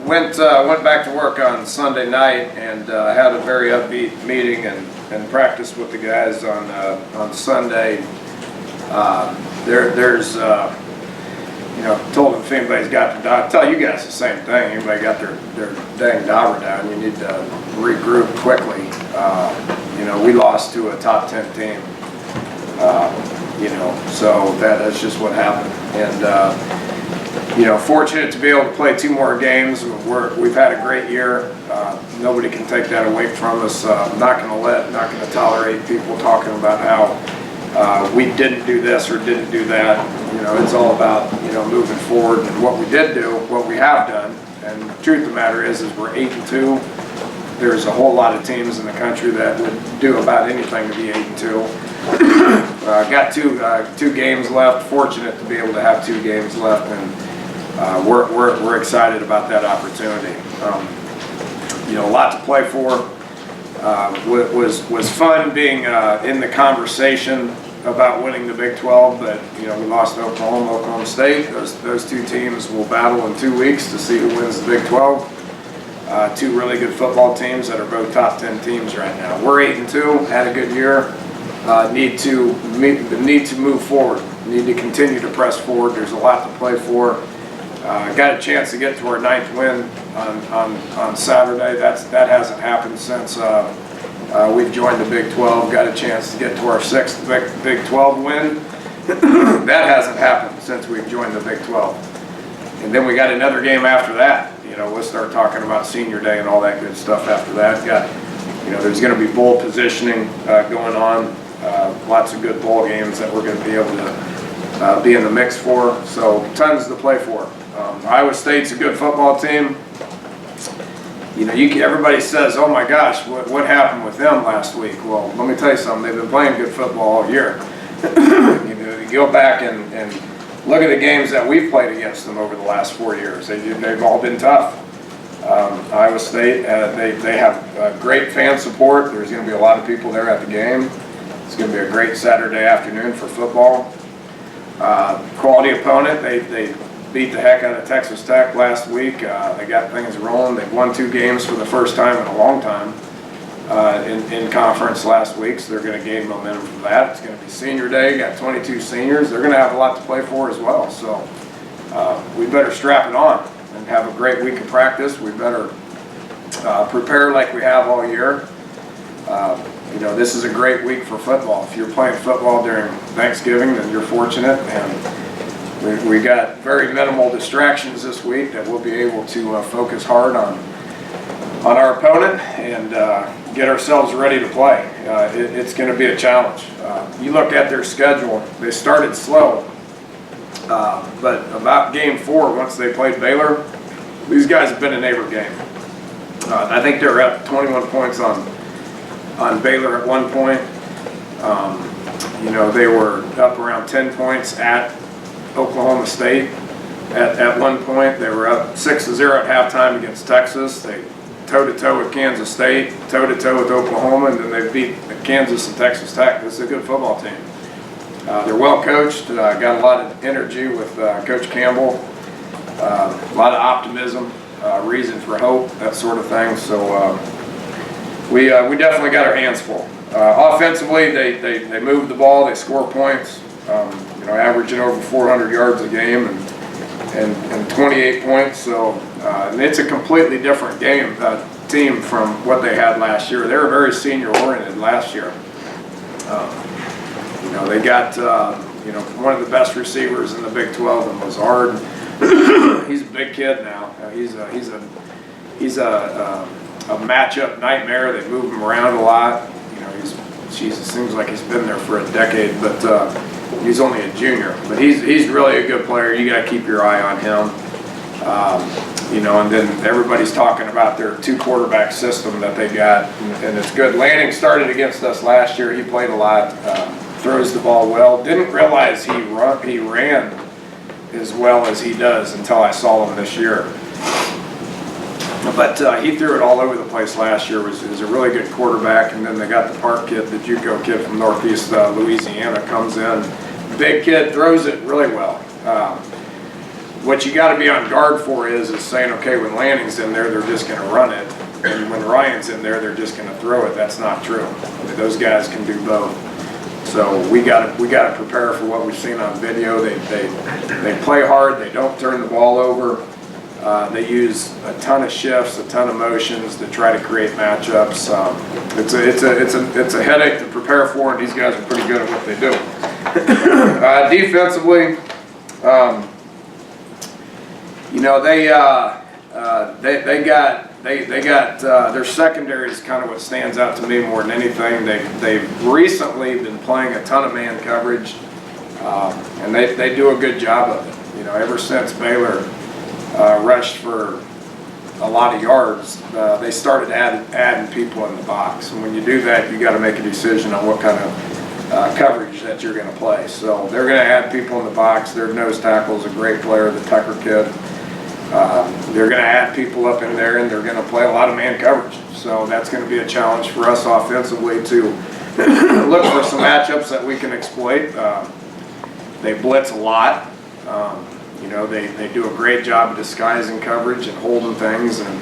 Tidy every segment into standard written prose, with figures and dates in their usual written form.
Went back to work on Sunday night and had a very upbeat meeting and practiced with the guys on Sunday. Told them if anybody's got their dive, tell you guys the same thing. Anybody got their dang diver down, you need to regroup quickly. We lost to a top 10 team. So that's just what happened. And fortunate to be able to play 2 more games. We've had a great year. Nobody can take that away from us. Not going to tolerate people talking about how we didn't do this or didn't do that. It's all about moving forward and what we did do, what we have done. And the truth of the matter is we're 8-2. There's a whole lot of teams in the country that would do about anything to be 8-2. Got two games left. Fortunate to be able to have 2 games left, and we're excited about that opportunity. A lot to play for. Was fun being in the conversation about winning the Big 12, but we lost to Oklahoma State. Those 2 teams will battle in 2 weeks to see who wins the Big 12. 2 really good football teams that are both top 10 teams right now. We're 8-2, had a good year. Need to move forward. Need to continue to press forward. There's a lot to play for. Got a chance to get to our 9th win on Saturday. That hasn't happened since we've joined the Big 12. Got a chance to get to our 6th Big 12 win. That hasn't happened since we've joined the Big 12. And then we got another game after that. We'll start talking about Senior Day and all that good stuff after that. There's going to be bowl positioning going on. Lots of good bowl games that we're going to be able to be in the mix for. So tons to play for. Iowa State's a good football team. Everybody says, "Oh my gosh, what happened with them last week?" Well, let me tell you something. They've been playing good football all year. You go back and look at the games that we've played against them over the last 4 years. They've all been tough. Iowa State, they have great fan support. There's going to be a lot of people there at the game. It's going to be a great Saturday afternoon for football. Quality opponent. They beat the heck out of Texas Tech last week. They got things rolling. They've won 2 games for the first time in a long time in conference last week, so they're going to gain momentum from that. It's going to be Senior Day. Got 22 seniors. They're going to have a lot to play for as well. So we better strap it on and have a great week of practice. We better prepare like we have all year. This is a great week for football. If you're playing football during Thanksgiving, then you're fortunate. And we got very minimal distractions this week that we'll be able to focus hard on our opponent and get ourselves ready to play. It's going to be a challenge. You look at their schedule. They started slow, but about game 4, once they played Baylor, these guys have been a neighbor game. I think they were up 21 points on Baylor at one point. They were up around 10 points at Oklahoma State at one point. They were up 6-0 at halftime against Texas. They toe-to-toe with Kansas State, toe-to-toe with Oklahoma, and then they beat Kansas and Texas Tech. This is a good football team. They're well coached, got a lot of energy with Coach Campbell, a lot of optimism, reason for hope, that sort of thing. So we definitely got our hands full. Offensively, they move the ball, they score points, averaging over 400 yards a game and 28 points. So and it's a completely different team from what they had last year. They were very senior-oriented last year. They got one of the best receivers in the Big 12 in Lazard. He's a big kid now. He's a matchup nightmare. They move him around a lot. It seems like he's been there for a decade, but he's only a junior. But he's really a good player. You got to keep your eye on him. And then everybody's talking about their 2-quarterback system that they got, and it's good. Lanning started against us last year. He played a lot, throws the ball well. Didn't realize he ran as well as he does until I saw him this year. But he threw it all over the place last year. Was a really good quarterback. And then they got the Park kid, the JUCO kid from Northeast Louisiana, comes in. Big kid, throws it really well. what you got to be on guard for is saying, okay, when Lanning's in there, they're just going to run it, and when Ryan's in there, they're just going to throw it. That's not true. I mean, those guys can do both. So we got to prepare for what we've seen on video. They play hard. They don't turn the ball over. They use a ton of shifts, a ton of motions to try to create matchups. It's a headache to prepare for, and these guys are pretty good at what they do. Defensively, you know, they got their secondary is kind of what stands out to me more than anything. They've recently been playing a ton of man coverage, and they do a good job of it. You know, ever since Baylor rushed for a lot of yards, they started adding people in the box. And when you do that, you got to make a decision on what kind of coverage that you're going to play. So they're going to add people in the box. Their nose tackle is a great player, the Tucker kid. They're going to add people up in there, and they're going to play a lot of man coverage. So that's going to be a challenge for us offensively to look for some matchups that we can exploit. They blitz a lot. You know, they do a great job of disguising coverage and holding things, and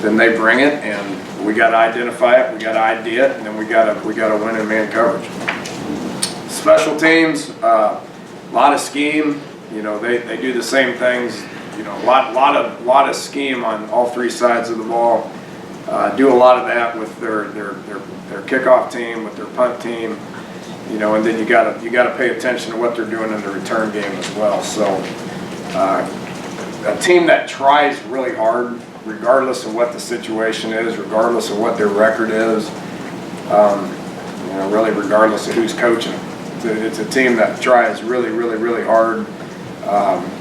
then they bring it, and we got to identify it, we got to ID it, and then we got to win in man coverage. Special teams, a lot of scheme. You know, they do the same things. You know, a lot of scheme on all three sides of the ball. Do a lot of that with their kickoff team, with their punt team. You know, and then you gotta pay attention to what they're doing in the return game as well. So, a team that tries really hard, regardless of what the situation is, regardless of what their record is, you know, really regardless of who's coaching. It's a team that tries really, really, really hard,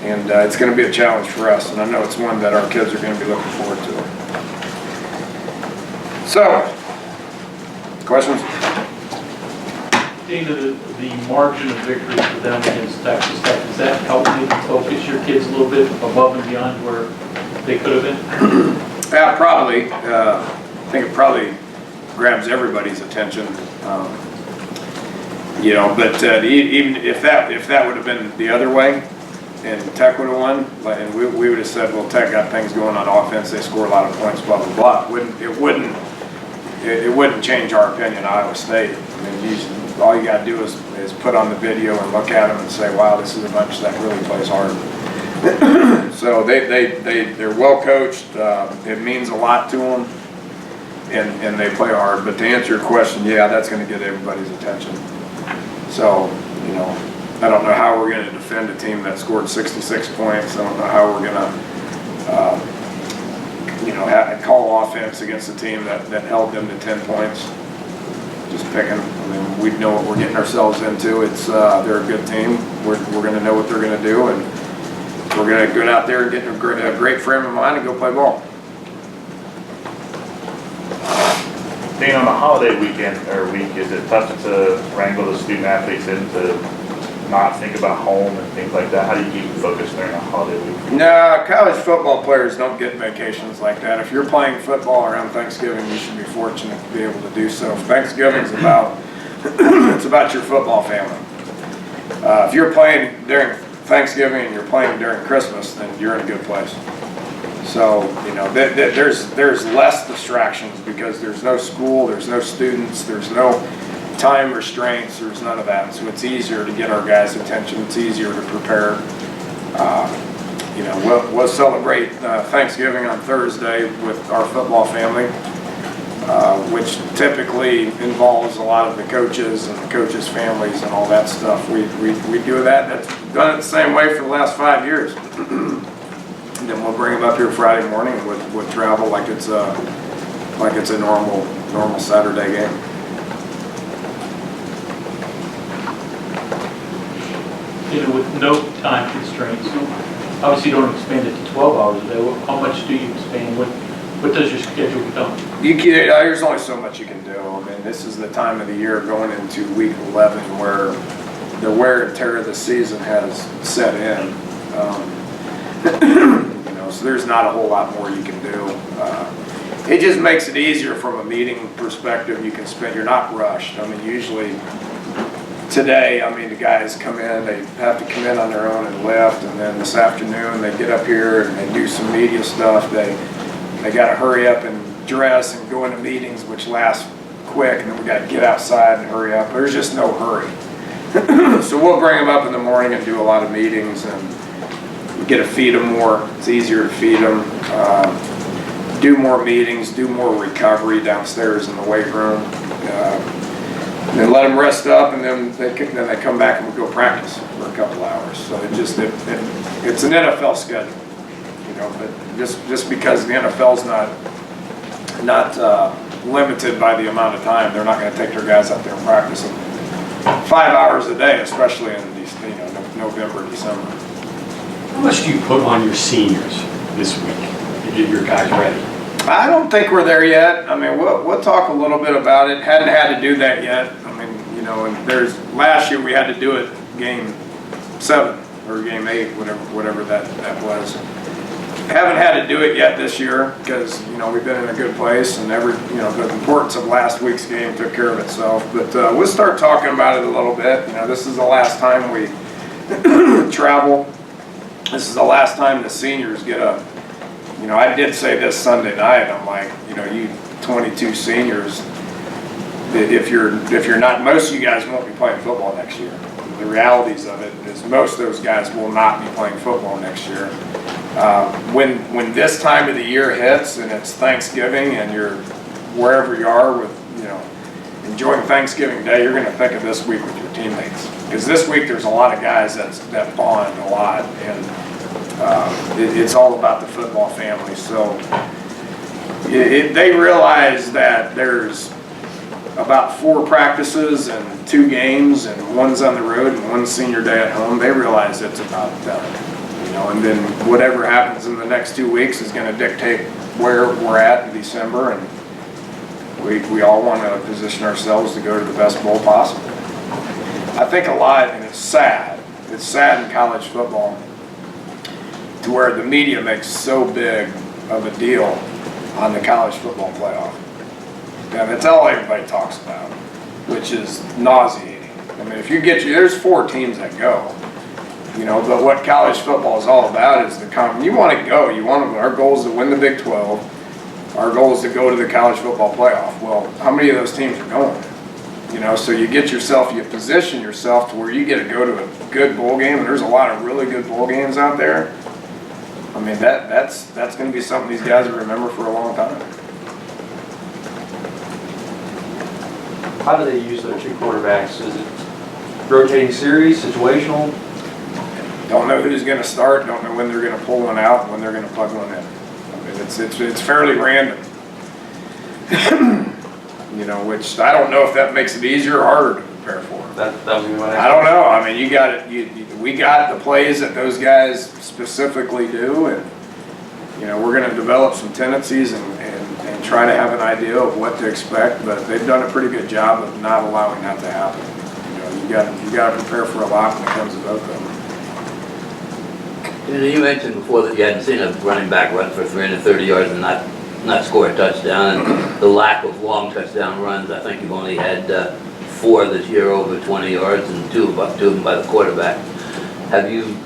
and it's going to be a challenge for us. And I know it's one that our kids are going to be looking forward to. So, questions? Dana, the margin of victory for them against Texas Tech, does that help you focus your kids a little bit above and beyond where they could have been? Yeah, probably. I think it probably grabs everybody's attention. You know, but even if that would have been the other way, and Tech would have won, and we would have said, well, Tech got things going on offense, they score a lot of points, blah blah blah. It wouldn't change our opinion of Iowa State. I mean, all you got to do is put on the video and look at them and say, wow, this is a bunch that really plays hard. So they're well coached. It means a lot to them, and they play hard. But to answer your question, yeah, that's going to get everybody's attention. So, you know, I don't know how we're going to defend a team that scored 66 points. I don't know how we're going to, you know, call offense against a team that held them to 10 points. Just picking. I mean, we know what we're getting ourselves into. They're a good team. We're going to know what they're going to do, and we're going to get out there and get a great frame of mind and go play ball. Being on the holiday weekend or week, is it tough to wrangle the student athletes in to not think about home and things like that? How do you keep focused during a holiday week? No, college football players don't get vacations like that. If you're playing football around Thanksgiving, you should be fortunate to be able to do so. Thanksgiving's it's about your football family. If you're playing during Thanksgiving and you're playing during Christmas, then you're in a good place. So, you know, there's less distractions because there's no school, there's no students, there's no time restraints, there's none of that. So it's easier to get our guys' attention, it's easier to prepare. You know, we'll celebrate Thanksgiving on Thursday with our football family, which typically involves a lot of the coaches and the coaches' families and all that stuff. We do that. That's done it the same way for the last 5 years. And then we'll bring them up here Friday morning and we'll travel like it's a normal Saturday game. You know, with no time constraints, obviously you don't expand it to 12 hours a day. How much do you expand? What does your schedule become? There's only so much you can do. I mean, this is the time of the year going into week 11 where the wear and tear of the season has set in. You know, so there's not a whole lot more you can do. It just makes it easier from a meeting perspective. You're not rushed. I mean, usually today, I mean, the guys come in, they have to come in on their own and lift, and then this afternoon they get up here and they do some media stuff. They got to hurry up and dress and go into meetings, which last quick, and then we got to get outside and hurry up. There's just no hurry. So we'll bring them up in the morning and do a lot of meetings, and we get to feed them more. It's easier to feed them. Do more meetings, do more recovery downstairs in the weight room. Then let them rest up, and then they come back and we go practice for a couple hours. So it's an NFL schedule, you know. But just because the NFL's not limited by the amount of time, they're not going to take their guys out there and practice them 5 hours a day, especially in these, you know, November, December. How much do you put on your seniors this week to get your guys ready? I don't think we're there yet. I mean, we'll talk a little bit about it. Hadn't had to do that yet. I mean, you know, and last year we had to do it game 7 or game 8, whatever that was. Haven't had to do it yet this year because, you know, we've been in a good place, and the importance of last week's game took care of itself. But we'll start talking about it a little bit. You know, this is the last time we travel. This is the last time the seniors get a. You know, I did say this Sunday night. I'm like, you know, you 22 seniors, if you're not, most of you guys won't be playing football next year. The realities of it is most of those guys will not be playing football next year. When this time of the year hits and it's Thanksgiving and you're wherever you are with, you know, enjoying Thanksgiving Day, you're going to think of this week with your teammates, because this week there's a lot of guys that bond a lot, and it's all about the football family. So they realize that there's about 4 practices and 2 games, and one's on the road and one senior day at home. They realize it's about done, you know, and then whatever happens in the next 2 weeks is going to dictate where we're at in December, and we all want to position ourselves to go to the best bowl possible. I think a lot, and it's sad in college football, to where the media makes so big of a deal on the college football playoff. And that's all everybody talks about, which is nauseating. I mean, if you there's 4 teams that go, you know, but what college football is all about is you want to go. Our goal is to win the Big 12. Our goal is to go to the college football playoff. Well, how many of those teams are going? You know, so you position yourself to where you get to go to a good bowl game, and there's a lot of really good bowl games out there. I mean, that's going to be something these guys will remember for a long time. How do they use their 2 quarterbacks? Is it rotating series, situational? Don't know who's going to start. Don't know when they're going to pull one out and when they're going to plug one in. I mean, it's fairly random. You know, which I don't know if that makes it easier or harder to prepare for. That was what I don't know. I mean, we got the plays that those guys specifically do, and you know, we're going to develop some tendencies and try to have an idea of what to expect. But they've done a pretty good job of not allowing that to happen. You know, you got to prepare for a lot when it comes to both of them. You mentioned before that you hadn't seen a running back run for 330 yards and not score a touchdown, and the lack of long touchdown runs. I think you've only had 4 this year over 20 yards, and 2 of them by the quarterback. Have you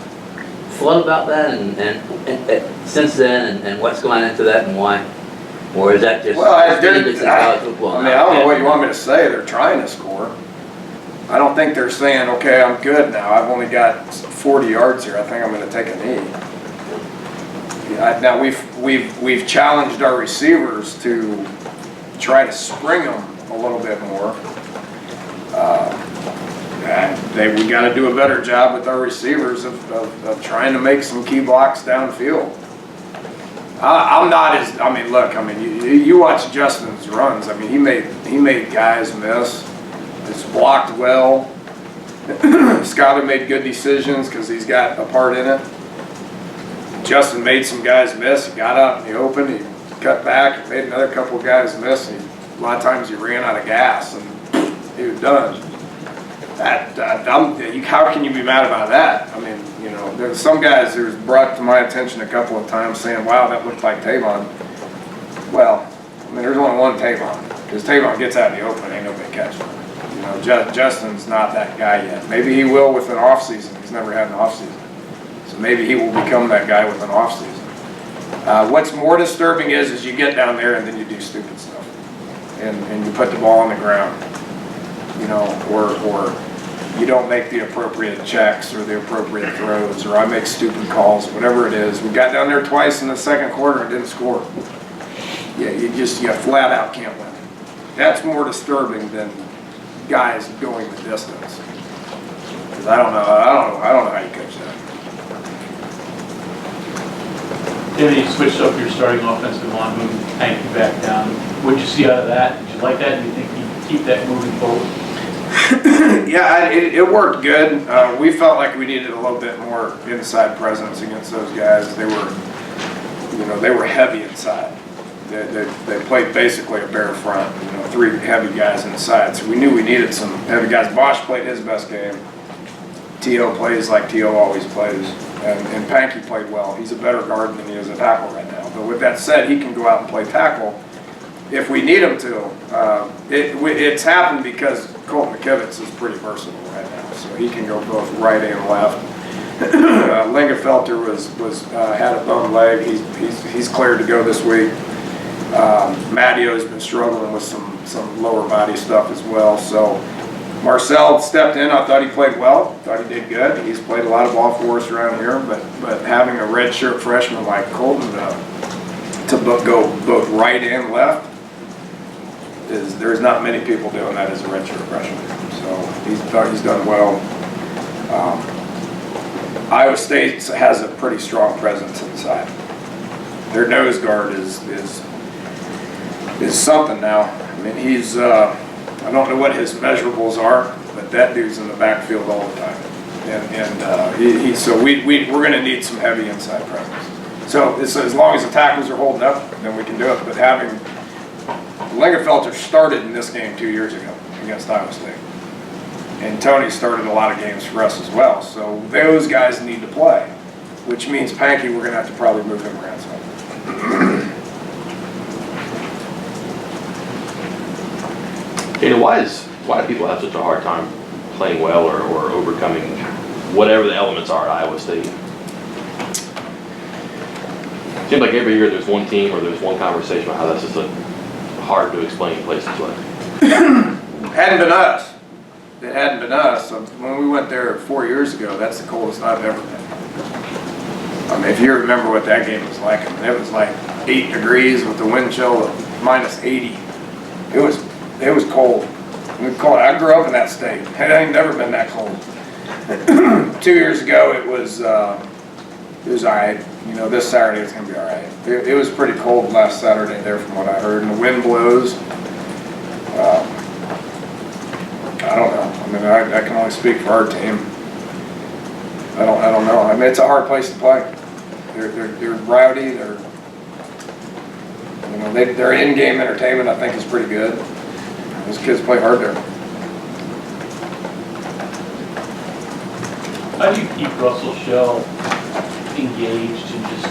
thought about that and since then, and what's gone into that and why? Or is that just college football? I mean, I don't know what you want me to say. They're trying to score. I don't think they're saying, okay, I'm good now. I've only got 40 yards here. I think I'm going to take a knee. Now we've challenged our receivers to try to spring them a little bit more. We got to do a better job with our receivers of trying to make some key blocks downfield. You watch Justin's runs. I mean, he made guys miss. It's blocked well. Skyler made good decisions because he's got a part in it. Justin made some guys miss. He got out in the open. He cut back. He made another couple of guys miss. A lot of times he ran out of gas and he was done. How can you be mad about that? I mean, you know, there's some guys who was brought to my attention a couple of times saying, wow, that looked like Tavon. Well, I mean, there's only one Tavon, because Tavon gets out in the open, ain't nobody catching him. You Justin's not that guy yet. Maybe he will with an off season. He's never had an off season. So maybe he will become that guy with an off season. What's more disturbing is you get down there and then you do stupid stuff. And you put the ball on the ground, or you don't make the appropriate checks or the appropriate throws, or I make stupid calls, whatever it is. We got down there twice in the second quarter and didn't score. Yeah, you flat out can't win. That's more disturbing than guys going the distance. Because I don't know how you coach that. Then you switched up your starting offensive line, moving Hanky back down. What did you see out of that? Did you like that? Do you think you can keep that moving forward? Yeah, it worked good. We felt like we needed a little bit more inside presence against those guys. They were heavy inside. They played basically a bare front, 3 heavy guys inside. So we knew we needed some heavy guys. Bosch played his best game. T.O. plays like T.O. always plays. And Panky played well. He's a better guard than he is a tackle right now. But with that said, he can go out and play tackle if we need him to. It's happened because Colt McKivitz is pretty versatile right now. So he can go both right and left. Lingenfelter had a bum leg. He's cleared to go this week. Mattio's been struggling with some lower body stuff as well. So Marcel stepped in. I thought he played well. Thought he did good. He's played a lot of ball for us around here. But having a redshirt freshman like Colton to go both right and left there's not many people doing that as a redshirt freshman. So he's done well. Iowa State has a pretty strong presence inside. Their nose guard is something now. I mean, he's I don't know what his measurables are, but that dude's in the backfield all the time. So we're going to need some heavy inside presence. So as long as the tackles are holding up, then we can do it. But having Lingenfelter started in this game 2 years ago against Iowa State. And Tony started a lot of games for us as well. So those guys need to play, which means Panky, we're going to have to probably move him around some. Dana, why do people have such a hard time playing well or overcoming whatever the elements are at Iowa State? It seems like every year there's one team or there's one conversation about how that's just a hard to explain place to play. Hadn't been us. It hadn't been us. So when we went there 4 years ago, that's the coldest I've ever been. I mean, if you remember what that game was like, I mean, it was like 8 degrees with the wind chill of -80. It was cold. It was cold. I grew up in that state. It ain't never been that cold. 2 years ago, it was all right. This Saturday it's going to be all right. It was pretty cold last Saturday there from what I heard, and the wind blows. I don't know. I mean, I can only speak for our team. I don't know. I mean, it's a hard place to play. They're rowdy. Their in-game entertainment I think is pretty good. Those kids play hard there. How do you keep Russell Shell engaged and just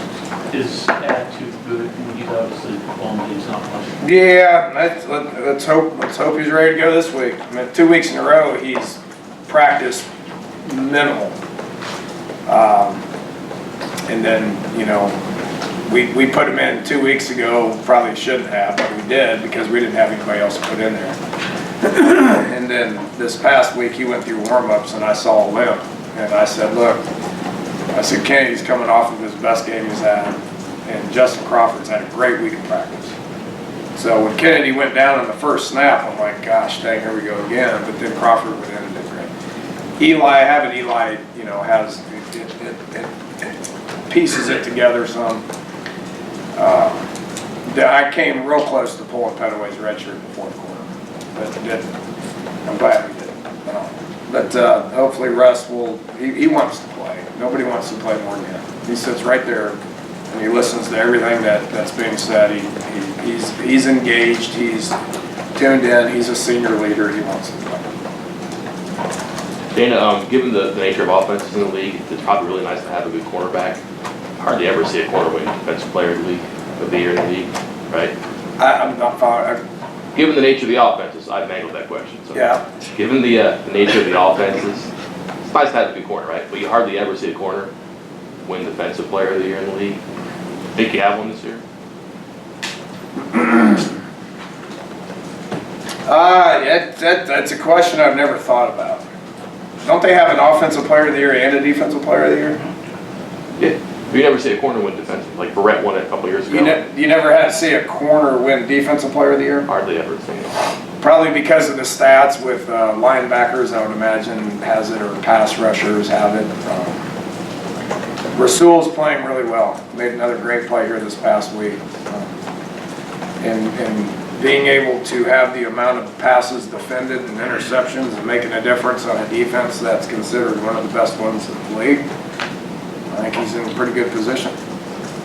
his attitude good when he's obviously performing? He's not much. Yeah, let's hope he's ready to go this week. I mean, 2 weeks in a row he's practiced minimal, and then we put him in 2 weeks ago. Probably shouldn't have, but we did because we didn't have anybody else to put in there. And then this past week he went through warm-ups and I saw a limp, and I said, look. I said, Kennedy's coming off of his best game he's had, and Justin Crawford's had a great week of practice. So when Kennedy went down on the first snap, I'm like, gosh, dang, here we go again. But then Crawford went in and did great. Eli, has it pieces it together some. I came real close to pulling Petaway's red shirt in the fourth quarter, but didn't. I'm glad we didn't. But hopefully Russ he wants to play. Nobody wants to play more than him. He sits right there and he listens to everything that's being said. He's engaged. He's tuned in. He's a senior leader. He wants to play. Dana, given the nature of offenses in the league, it's probably really nice to have a good cornerback. Hardly ever see a corner win defensive player of the year in the league, right? I'm not following. Given the nature of the offenses, I've mangled that question. So. Yeah. Given the nature of the offenses, it's nice to have a good corner, right? But you hardly ever see a corner win Defensive Player of the Year in the league. Think you have one this year? That's a question I've never thought about. Don't they have an Offensive Player of the Year and a Defensive Player of the Year? Yeah. You never see a corner win defensive. Like Barrett won it a couple years ago. You never had to see a corner win Defensive Player of the Year? Hardly ever seen it. Probably because of the stats with linebackers, I would imagine, has it, or pass rushers have it. Rasul's playing really well. Made another great play here this past week. And being able to have the amount of passes defended and interceptions and making a difference on a defense that's considered one of the best ones in the league, I think he's in a pretty good position.